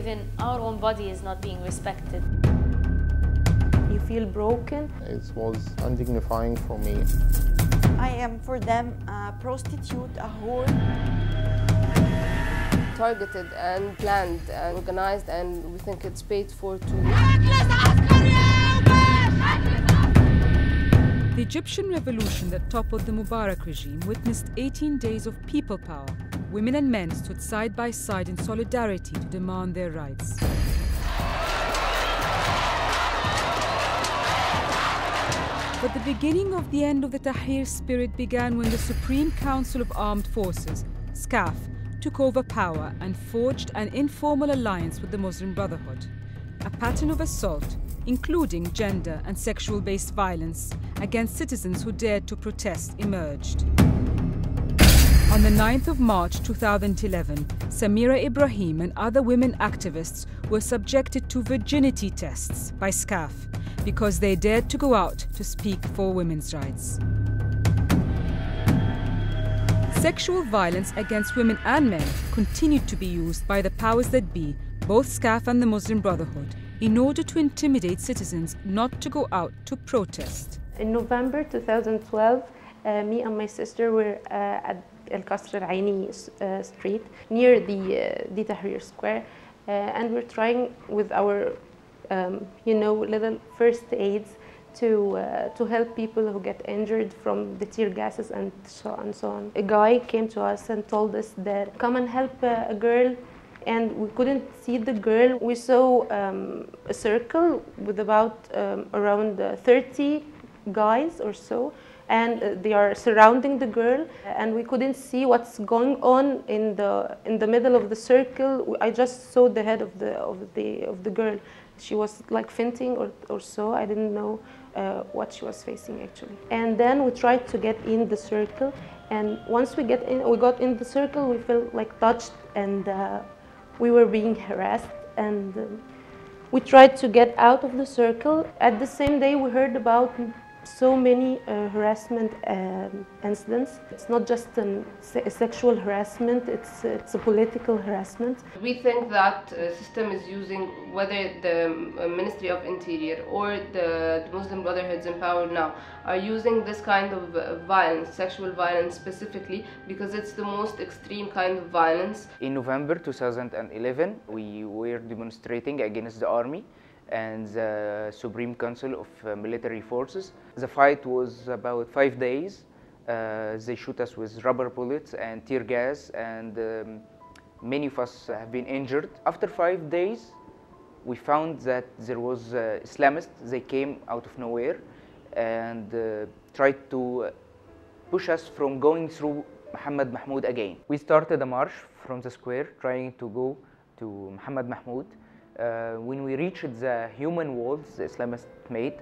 even our own body is not being respected. You feel broken. It was undignifying for me. I am for them a prostitute, a whore. Targeted and planned and organized, and we think it's paid for too. The Egyptian revolution that toppled the Mubarak regime witnessed 18 days of people power. Women and men stood side by side in solidarity to demand their rights. But the beginning of the end of the Tahrir spirit began when the Supreme Council of Armed Forces, SCAF, took over power and forged an informal alliance with the Muslim Brotherhood. A pattern of assault, including gender and sexual-based violence against citizens who dared to protest, emerged. On the 9th of March 2011, Samira Ibrahim and other women activists were subjected to virginity tests by SCAF because they dared to go out to speak for women's rights. Sexual violence against women and men continued to be used by the powers that be, both SCAF and the Muslim Brotherhood, in order to intimidate citizens not to go out to protest. In November 2012, me and my sister were at Al-Qasr Al-Aini street near the Tahrir Square, and we're trying with our little first aids to help people who get injured from the tear gases and so on. A guy came to us and told us that come and help a girl, and we couldn't see the girl. We saw a circle with about around 30 guys or so, and they are surrounding the girl, and we couldn't see what's going on in the middle of the circle. I just saw the head of the girl. She was like fainting or so. I didn't know what she was facing actually. And then we tried to get in the circle, and once we got in the circle, we felt like touched, and we were being harassed, and we tried to get out of the circle. At the same day, we heard about so many harassment incidents. It's not just a sexual harassment, it's a political harassment. We think that the system is using, whether the Ministry of Interior or the Muslim Brotherhoods in power now are using this kind of violence, sexual violence specifically, because it's the most extreme kind of violence. In November 2011, we were demonstrating against the army and the Supreme Council of Military Forces. The fight was about 5 days. They shoot us with rubber bullets and tear gas, and many of us have been injured. After 5 days, we found that there was Islamists. They came out of nowhere and tried to push us from going through Muhammad Mahmoud again. We started a march from the square trying to go to Muhammad Mahmoud. When we reached the human walls the Islamists made,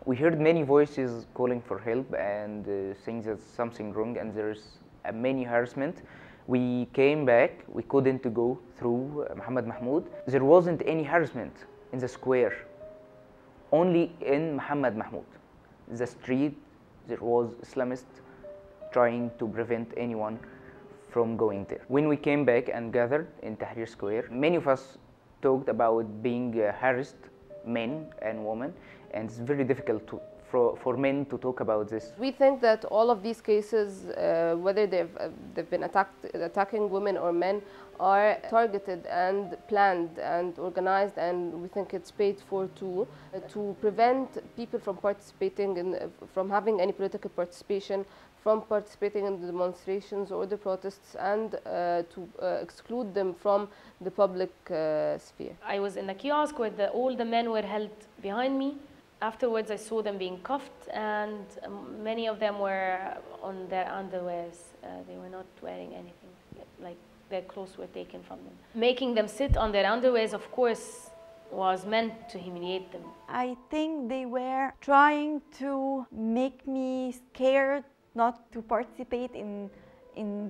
we heard many voices calling for help and saying that something wrong and there's many harassment. We came back, we couldn't go through Muhammad Mahmoud. There wasn't any harassment in the square, only in Muhammad Mahmoud. The street, there was Islamists trying to prevent anyone from going there. When we came back and gathered in Tahrir Square, many of us talked about being harassed, men and women, and it's very difficult for men to talk about this. We think that all of these cases, whether they've been attacking women or men, are targeted and planned and organized, and we think it's paid for too, to prevent people from participating from having any political participation, from participating in the demonstrations or the protests, and to exclude them from the public sphere. I was in a kiosk where all the men were held behind me. Afterwards, I saw them being cuffed, and many of them were on their underwears. They were not wearing anything, like their clothes were taken from them. Making them sit on their underwears, of course, was meant to humiliate them. I think they were trying to make me scared not to participate in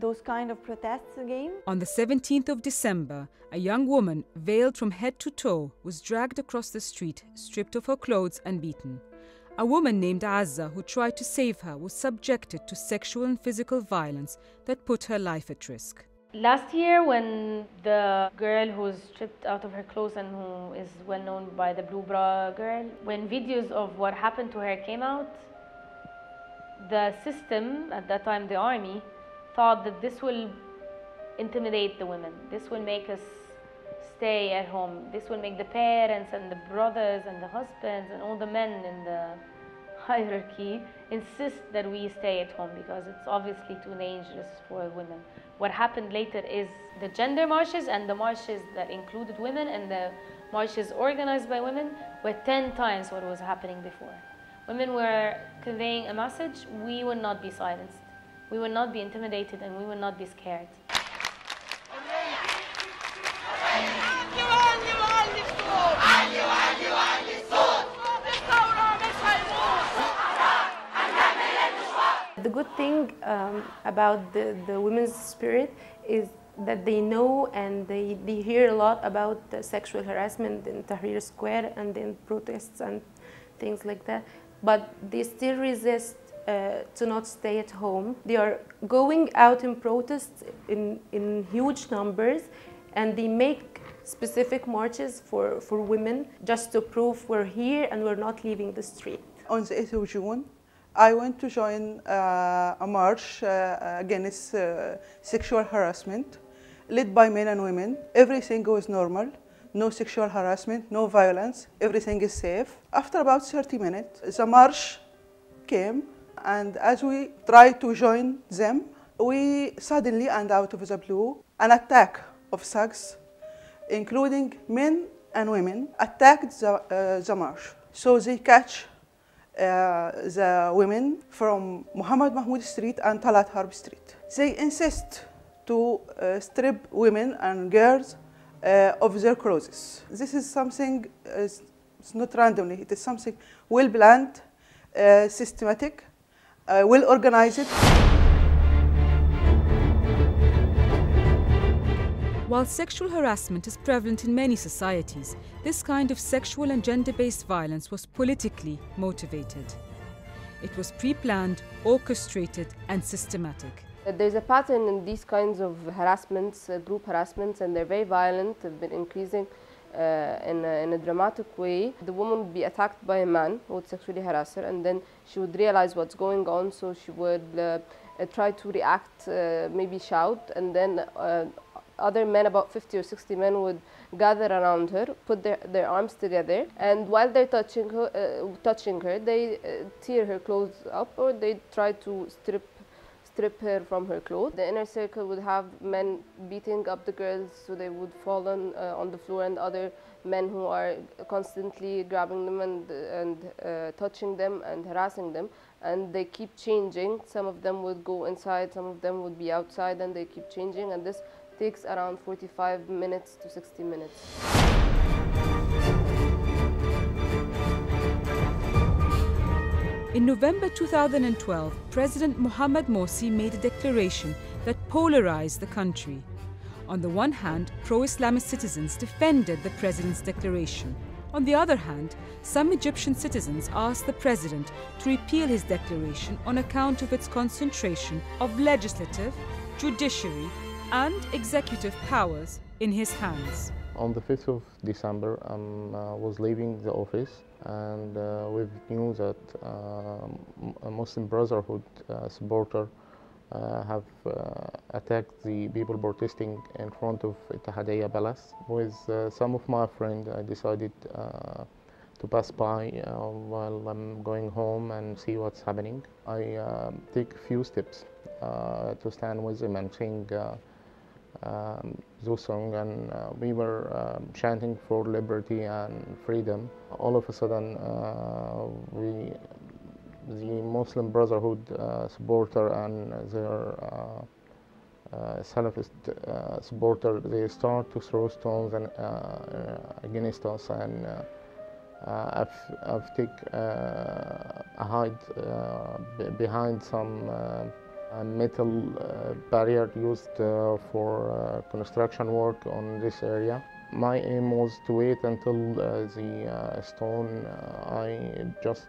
those kind of protests again. On the 17th of December, a young woman, veiled from head to toe, was dragged across the street, stripped of her clothes and beaten. A woman named Azza, who tried to save her, was subjected to sexual and physical violence that put her life at risk. Last year, when the girl who's stripped out of her clothes and who is well known by the blue bra girl, when videos of what happened to her came out, the system, at that time the army, thought that this will intimidate the women. This will make us stay at home. This will make the parents and the brothers and the husbands and all the men in the hierarchy insist that we stay at home because it's obviously too dangerous for women. What happened later is the gender marches and the marches that included women and the marches organized by women were 10 times what was happening before. Women were conveying a message: we will not be silenced, we will not be intimidated, and we will not be scared. The good thing about the women's spirit is that they know and they hear a lot about sexual harassment in Tahrir Square and in protests and things like that, but they still resist to not stay at home. They are going out in protests in huge numbers, and they make specific marches for women just to prove we're here and we're not leaving the street. On the 8th of June, I went to join a march against sexual harassment, led by men and women. Everything was normal, no sexual harassment, no violence, everything is safe. After about 30 minutes, the march came, and as we tried to join them, we suddenly, and out of the blue, an attack of thugs, including men and women, attacked the march. So they catch the women from Muhammad Mahmoud Street and Talat Harb Street. They insist to strip women and girls of their clothes. This is something, it's not randomly, it is something well planned, systematic, well organized. While sexual harassment is prevalent in many societies, this kind of sexual and gender-based violence was politically motivated. It was pre-planned, orchestrated, and systematic. There's a pattern in these kinds of harassments, group harassments, and they're very violent. They've been increasing in a dramatic way. The woman would be attacked by a man who would sexually harass her, and then she would realize what's going on, so she would try to react, maybe shout, and then other men, about 50 or 60 men, would gather around her, put their arms together, and while they're touching her, they tear her clothes up, or they try to strip her from her clothes. The inner circle would have men beating up the girls so they would fall on the floor, and other men who are constantly grabbing them and touching them and harassing them. And they keep changing. Some of them would go inside, some of them would be outside, and they keep changing. And this takes around 45 minutes to 60 minutes. In November 2012, President Mohamed Morsi made a declaration that polarized the country. On the one hand, pro-Islamist citizens defended the president's declaration. On the other hand, some Egyptian citizens asked the president to repeal his declaration on account of its concentration of legislative, judiciary, and executive powers in his hands. On the 5th of December, I was leaving the office, and we knew that a Muslim Brotherhood supporter have attacked the people protesting in front of Ittihadiyya Palace. With some of my friends, I decided to pass by while I'm going home and see what's happening. I take a few steps to stand with them and sing those songs, and we were chanting for liberty and freedom. All of a sudden, the Muslim Brotherhood supporter and their Salafist supporter, they start to throw stones and, against us, and I've taken a hide behind some metal barrier used for construction work on this area. My aim was to wait until the stone, I just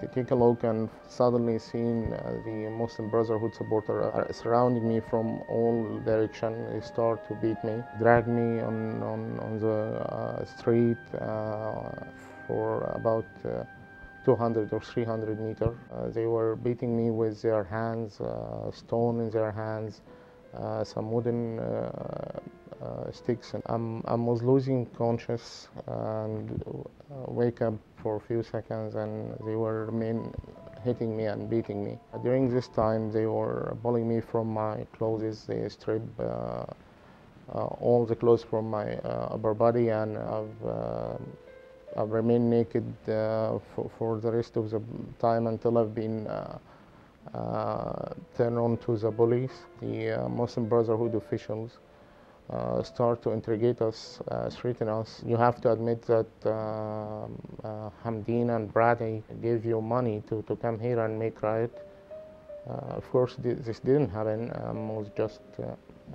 take a look and suddenly seeing the Muslim Brotherhood supporter surrounding me from all directions. They start to beat me, drag me on the street for about 200 or 300 meters. They were beating me with their hands, stone in their hands, some wooden sticks. And I was losing conscious and wake up for a few seconds, and they were hitting me and beating me. During this time, they were pulling me from my clothes. They stripped all the clothes from my upper body, and I've remained naked for the rest of the time until I've been turned on to the police. The Muslim Brotherhood officials start to interrogate us, threaten us. You have to admit that Hamdeen and Brady gave you money to come here and make riot. Of course, this didn't happen. I was just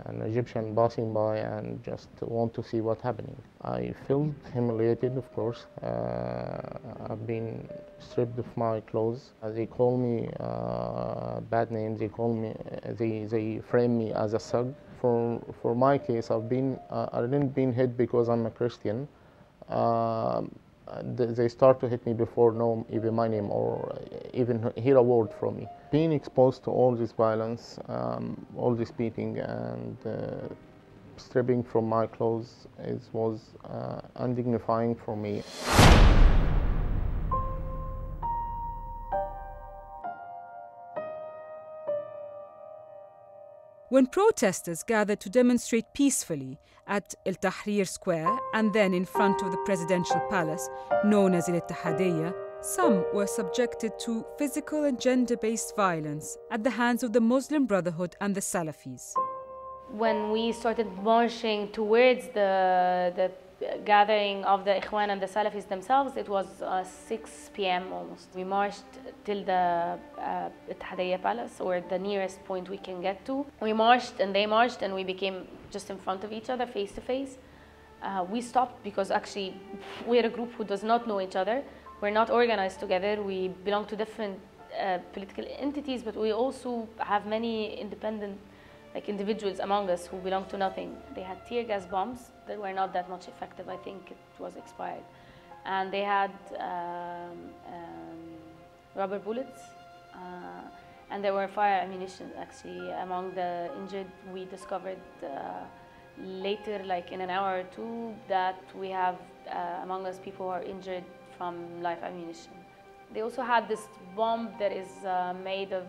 an Egyptian passing by and just want to see what's happening. I felt humiliated, of course. I've been stripped of my clothes. They call me bad names. They frame me as a thug. For my case, I didn't been hit because I'm a Christian. They start to hit me before know even my name or even hear a word from me. Being exposed to all this violence, all this beating and stripping from my clothes was undignifying for me. When protesters gathered to demonstrate peacefully at Al-Tahrir Square and then in front of the presidential palace, known as Al-Ittihadiyya, some were subjected to physical and gender-based violence at the hands of the Muslim Brotherhood and the Salafis. When we started marching towards the gathering of the Ikhwan and the Salafis themselves, it was 6 p.m. almost. We marched till the Ittihadiyya Palace, or the nearest point we can get to. We marched and they marched, and we became just in front of each other, face to face. We stopped because actually we're a group who does not know each other. We're not organized together. We belong to different political entities, but we also have many independent individuals among us who belong to nothing. They had tear gas bombs that were not that much effective. I think it was expired. And they had rubber bullets, and there were fire ammunition actually among the injured. We discovered later, like in an hour or two, that we have among us people who are injured from live ammunition. They also had this bomb that is made of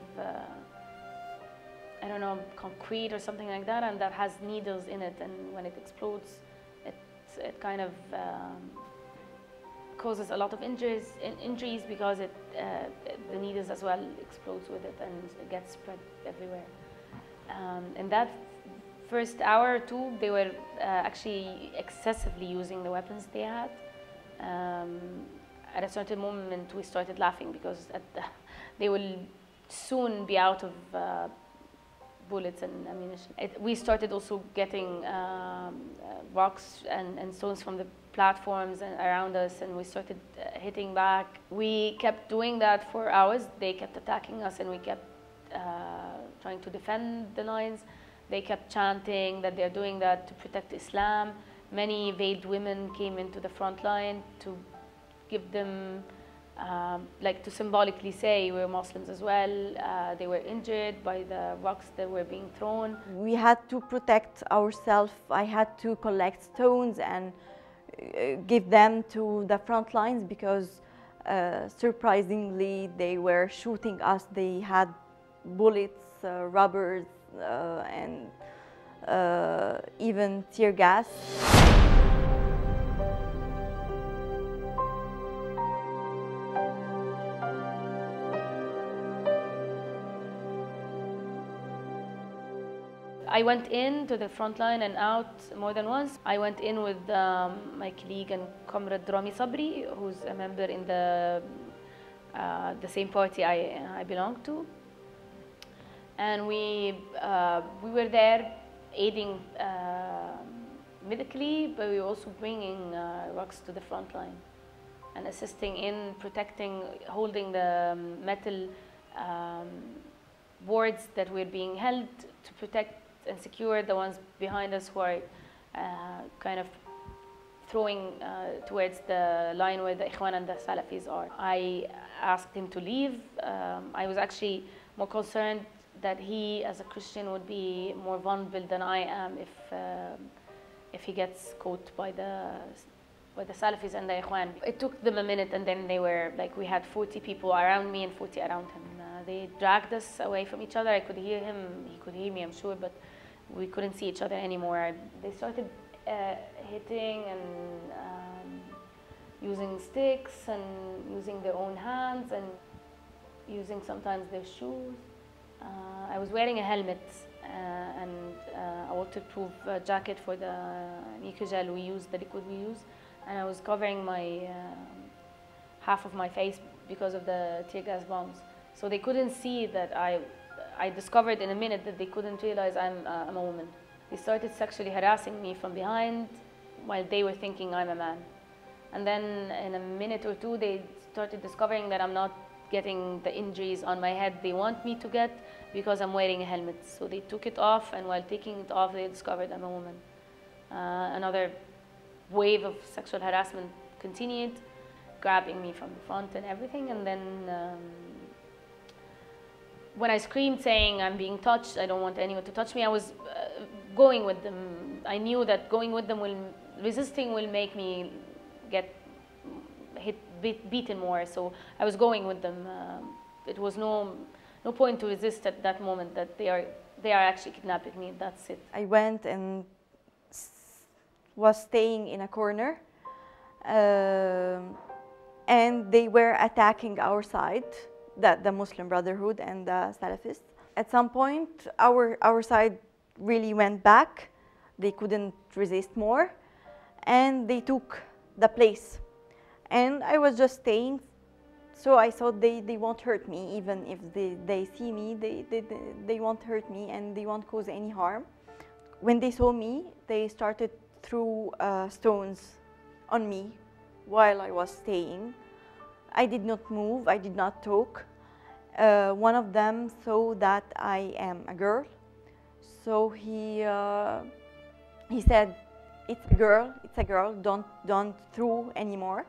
I don't know, concrete or something like that, and that has needles in it, and when it explodes, it kind of causes a lot of injuries because the needles as well explodes with it, and it gets spread everywhere. In that first hour or two, they were actually excessively using the weapons they had. At a certain moment, we started laughing because they will soon be out of bullets and ammunition. We started also getting rocks and stones from the platforms and around us, and we started hitting back. We kept doing that for hours. They kept attacking us, and we kept trying to defend the lines. They kept chanting that they're doing that to protect Islam. Many veiled women came into the front line to give them to symbolically say we're Muslims as well. They were injured by the rocks that were being thrown. We had to protect ourselves. I had to collect stones and give them to the front lines because surprisingly they were shooting us. They had bullets, rubbers, and even tear gas. I went in to the front line and out more than once. I went in with my colleague and comrade Rami Sabri, who's a member in the same party I belong to. And we were there aiding medically, but we were also bringing rocks to the front line. and assisting in protecting, holding the metal boards that were being held to protect and secure the ones behind us who are kind of throwing towards the line where the Ikhwan and the Salafis are. I asked him to leave. I was actually more concerned that he, as a Christian, would be more vulnerable than I am if he gets caught by the Salafis and the Ikhwan. It took them a minute, and then they were like, we had 40 people around me and 40 around him. They dragged us away from each other. I could hear him, he could hear me, I'm sure, but we couldn't see each other anymore. They started hitting and using sticks and using their own hands and using sometimes their shoes. I was wearing a helmet and a waterproof jacket for the Nicogel we use, the liquid we use, and I was covering my half of my face because of the tear gas bombs. So they couldn't see that I discovered in a minute that they couldn't realize I'm a woman. They started sexually harassing me from behind while they were thinking I'm a man. And then in a minute or two, they started discovering that I'm not getting the injuries on my head they want me to get because I'm wearing a helmet. So they took it off, and while taking it off, they discovered I'm a woman. Another wave of sexual harassment continued, grabbing me from the front and everything. And then when I screamed saying I'm being touched, I don't want anyone to touch me, I was going with them. I knew that going with them resisting will make me get beaten more, so I was going with them. It was no point to resist at that moment, that they are actually kidnapping me, that's it. I went and was staying in a corner, and they were attacking our side, the Muslim Brotherhood and the Salafists. At some point, our side really went back. They couldn't resist more, and they took the place. And I was just staying, so I thought they won't hurt me. Even if they see me, they won't hurt me and they won't cause any harm. When they saw me, they started threw stones on me while I was staying. I did not move, I did not talk. One of them saw that I am a girl, so he said, it's a girl, don't throw anymore.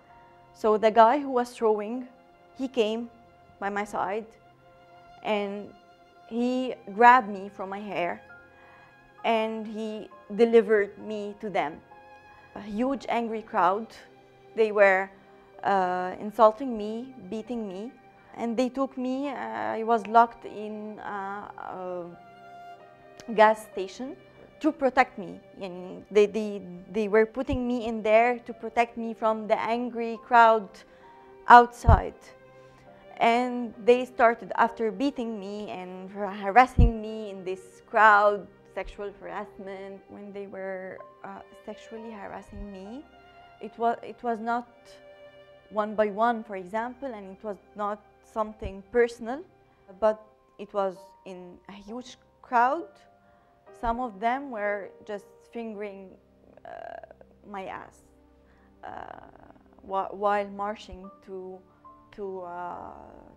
So the guy who was throwing, he came by my side and he grabbed me from my hair and he delivered me to them. A huge angry crowd. They were insulting me, beating me, and they took me. I was locked in a gas station to protect me. And they were putting me in there to protect me from the angry crowd outside. And they started, after beating me and harassing me in this crowd, sexual harassment. When they were sexually harassing me, it was not one by one, for example, and it was not something personal, but it was in a huge crowd. Some of them were just fingering my ass while marching to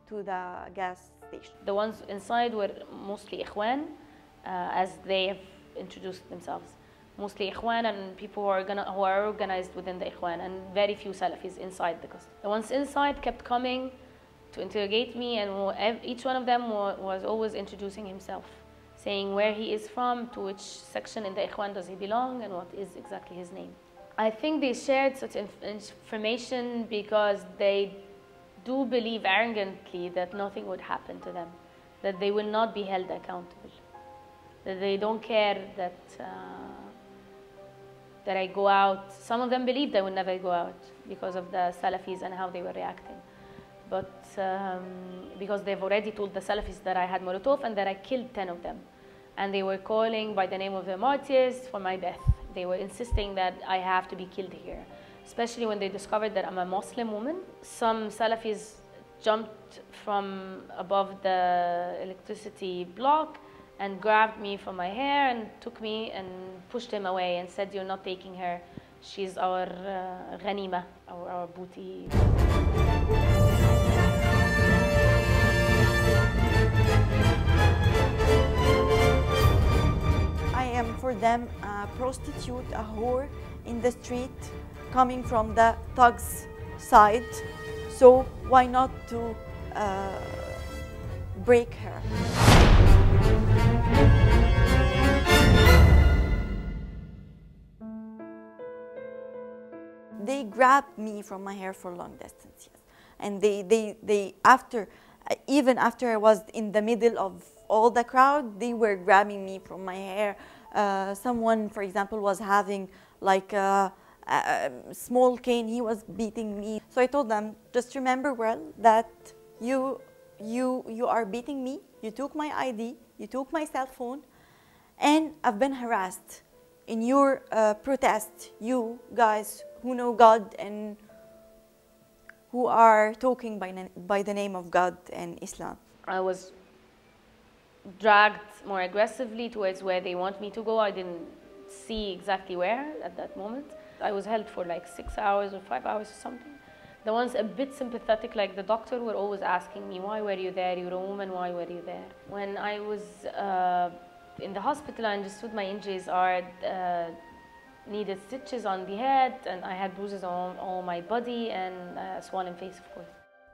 the gas station. The ones inside were mostly Ikhwan, as they have introduced themselves. Mostly Ikhwan and people who are organized within the Ikhwan, and very few Salafis inside the custody. The ones inside kept coming to interrogate me, and each one of them was always introducing himself, saying where he is from, to which section in the Ikhwan does he belong, and what is exactly his name. I think they shared such information because they do believe arrogantly that nothing would happen to them, that they will not be held accountable, that they don't care that I go out. Some of them believed I would never go out because of the Salafis and how they were reacting. But because they've already told the Salafis that I had Molotov and that I killed 10 of them. And they were calling by the name of the martyrs for my death. They were insisting that I have to be killed here, especially when they discovered that I'm a Muslim woman. Some Salafis jumped from above the electricity block and grabbed me from my hair and took me and pushed him away and said, you're not taking her She's our ghanima, our booty. I am for them a prostitute, a whore in the street, coming from the thugs' side. So why not to break her? They grabbed me from my hair for long distance, yes. And they after, even after I was in the middle of all the crowd, they were grabbing me from my hair. Someone, for example, was having like a small cane, he was beating me. So I told them, just remember well that you are beating me, you took my ID, you took my cell phone, and I've been harassed. In your protest, you guys who know God and who are talking by the name of God and Islam. I was dragged more aggressively towards where they want me to go. I didn't see exactly where at that moment. I was held for like 6 hours or 5 hours or something. The ones a bit sympathetic, like the doctor, were always asking me, why were you there? You're a woman, why were you there? When I was in the hospital, I understood my injuries needed stitches on the head, and I had bruises on all my body and a swollen face, of course.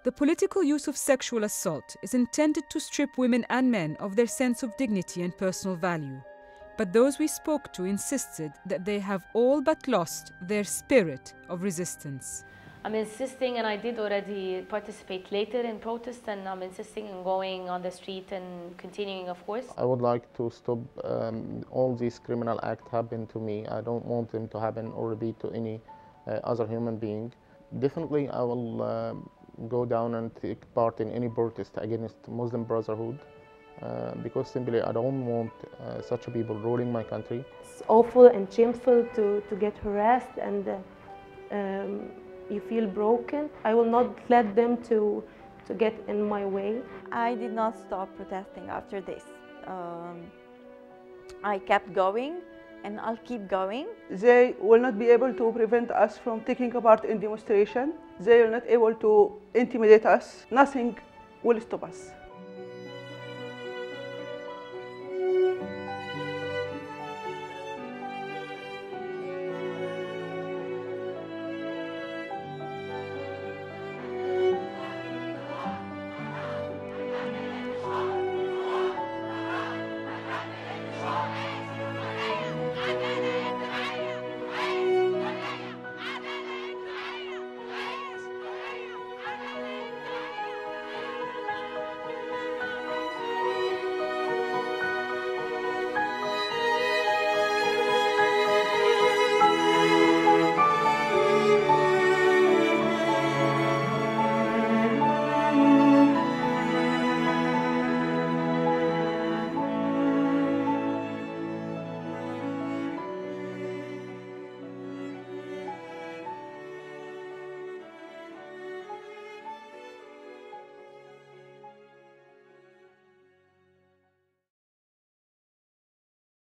The political use of sexual assault is intended to strip women and men of their sense of dignity and personal value. But those we spoke to insisted that they have all but lost their spirit of resistance. I'm insisting, and I did already participate later in protests, and I'm insisting on going on the street and continuing, of course. I would like to stop all these criminal acts happen to me. I don't want them to happen or repeat to any other human being. Definitely, I will go down and take part in any protest against Muslim Brotherhood because simply I don't want such people ruling my country. It's awful and shameful to get harassed, and you feel broken. I will not let them to get in my way. I did not stop protesting after this. I kept going, and I'll keep going. They will not be able to prevent us from taking part in demonstration. They will not able to intimidate us. Nothing will stop us.